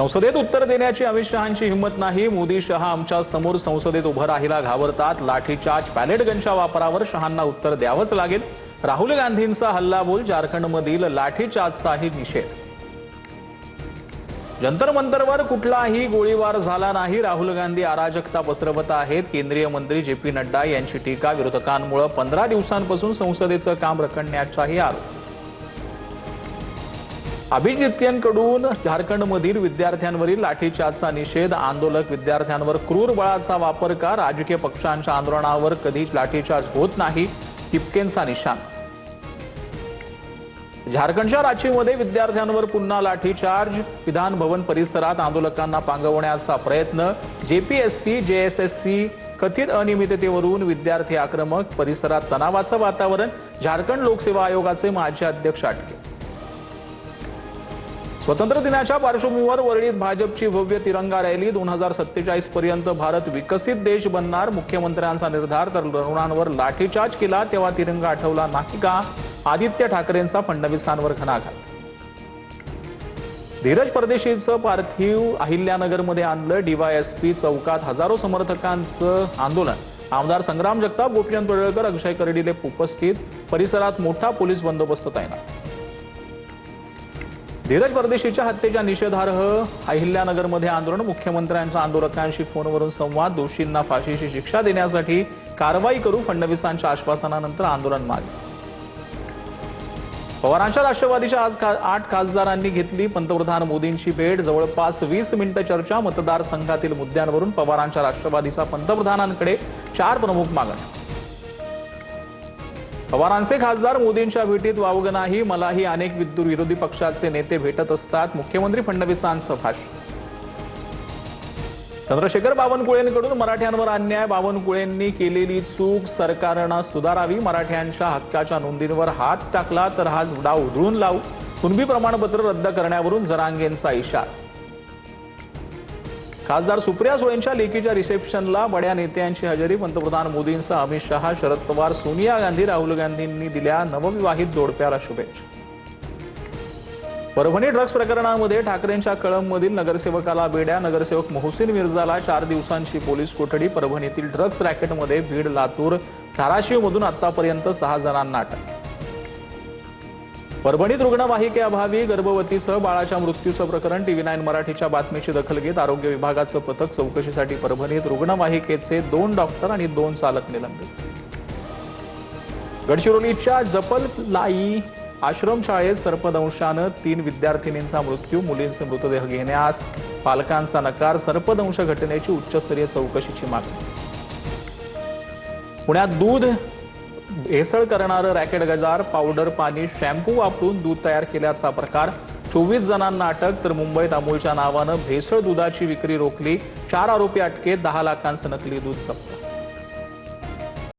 संसदेत उत्तर देण्याची अमित शहांची हिंमत नाही। मोदी शहा आमच्या समोर संसदेत उभं राहिला घाबरतात। लाठीचार्ज पॅलेट गनच्या वापरावर शहांना उत्तर द्यावंच लागेल। राहुल गांधींचा हल्लाबोल, झारखंडमधील लाठीचार्जचाही निषेध। जंतर मंतरवर कुठलाही गोळीबार झाला नाही। राहुल गांधी अराजकता पसरवत आहेत। केंद्रीय मंत्री जे.पी. नड्डा यांची टीका। विरोधकांमुळे 15 दिवसांपासून संसदेचं काम रखडण्याचाही आरोप। अभिजितयांकडून झारखंडमधील विद्यार्थ्यांवरील लाठीचार्जचा निषेध। आंदोलक विद्यार्थ्यांवर क्रूर बळाचा वापर का? राजकीय पक्षांच्या आंदोलनावर कधीच लाठीचार्ज होत नाही, टिपकेंचा निशाण। झारखंडच्या रांचीमध्ये विद्यार्थ्यांवर पुन्हा लाठीचार्ज। विधान भवन परिसरात आंदोलकांना पांगवण्याचा प्रयत्न। जेपीएससी जेएसएससी कथित अनियमिततेवरून विद्यार्थी आक्रमक। परिसरात तणावाचं वातावरण। झारखंड लोकसेवा आयोगाचे माजी अध्यक्ष अटकेत। स्वातंत्र्य दिनाच्या पार्श्वभूमीवर वर्णित भाजपची भव्य तिरंगा रॅली। 2047 पर्यंत भारत विकसित देश बनणार, मुख्यमंत्र्यांचा निर्धार। तर तरुणांवर लाठीचार्ज केला तेव्हा तिरंगा आठवला नाही का? आदित्य ठाकरेंचा फडणवीसांवर घणाघात। धीरज परदेशीचं पार्थिव अहिल्यानगरमध्ये आणलं। डीवायएसपी चौकात हजारो समर्थकांचं आंदोलन। आमदार संग्राम जगताप, गोपीचंद पडळकर, अक्षय कर्डिले उपस्थित। परिसरात मोठा पोलीस बंदोबस्त तैनात। धीरज परदेशीच्या हत्येच्या निषेधार्थ अहिल्यानगरमध्ये आंदोलन। मुख्यमंत्र्यांच्या आंदोलकांशी फोनवरून संवाद। दोषींना फाशीची शिक्षा देण्यासाठी कारवाई करू, फडणवीसांच्या आश्वासनानंतर आंदोलन मागे। पवारांच्या राष्ट्रवादीच्या आज 8 खासदारांनी घेतली पंतप्रधान मोदींची भेट। जवळपास 20 मिनिटं चर्चा। मतदारसंघातील मुद्द्यांवरून पवारांच्या राष्ट्रवादीचा पंतप्रधानांकडे 4 प्रमुख मागण्या। पवारांचे खासदार मोदींच्या भेटीत वावग नाही। मलाही अनेक विरोधी पक्षाचे नेते भेटत असतात, मुख्यमंत्री फडणवीसांचं भाष्य। चंद्रशेखर बावनकुळेंकडून मराठ्यांवर अन्याय। बावनकुळेंनी केलेली चूक सरकारनं सुधारावी। मराठ्यांच्या हक्काच्या नोंदींवर हात टाकला तर हा डाव उधळून लावू। कुणबी प्रमाणपत्र रद्द करण्यावरून जरांगेंचा इशारा। खासदार सुप्रिया सुळेंच्या लेकीच्या रिसेप्शनला बड्या नेत्यांची हजेरी। पंतप्रधान मोदींसह अमित शहा, शरद पवार, सोनिया गांधी, राहुल गांधींनी दिल्या नवविवाहित जोडप्याला शुभेच्छा। परभणी ड्रग्ज प्रकरणामध्ये ठाकरेंच्या कळंबमधील नगरसेवकाला बेड्या। नगरसेवक मोहसिन मिर्झाला 4 दिवसांची पोलीस कोठडी। परभणीतील ड्रग्ज रॅकेटमध्ये बीड, लातूर, धाराशिवमधून आतापर्यंत 6 जणांना अटक। परभणीत रुग्णवाहिकेअभावी गर्भवतीसह बाळाच्या मृत्यूचं प्रकरण। TV9 मराठीच्या बातमीची दखल घेत आरोग्य विभागाचं पथक चौकशीसाठी परभणीत। रुग्णवाहिकेचे 2 डॉक्टर आणि 2 चालक निलंबित। गडचिरोलीच्या जपलाई आश्रमशाळेत सर्पदंशानं 3 विद्यार्थिनींचा मृत्यू। मुलींचे मृतदेह घेण्यास पालकांचा नकार। सर्पदंश घटनेची उच्चस्तरीय चौकशीची मागणी। पुण्यात दूध भेसळ करणारं रॅकेट गजार। पावडर, पाणी, शॅम्पू वापरून दूध तयार केल्याचा प्रकार। 24 जणांना अटक। तर मुंबईत अमूलच्या नावानं भेसळ दुधाची विक्री रोखली। 4 आरोपी अटकेत। 10 लाखांचं नकली दूध जप्त।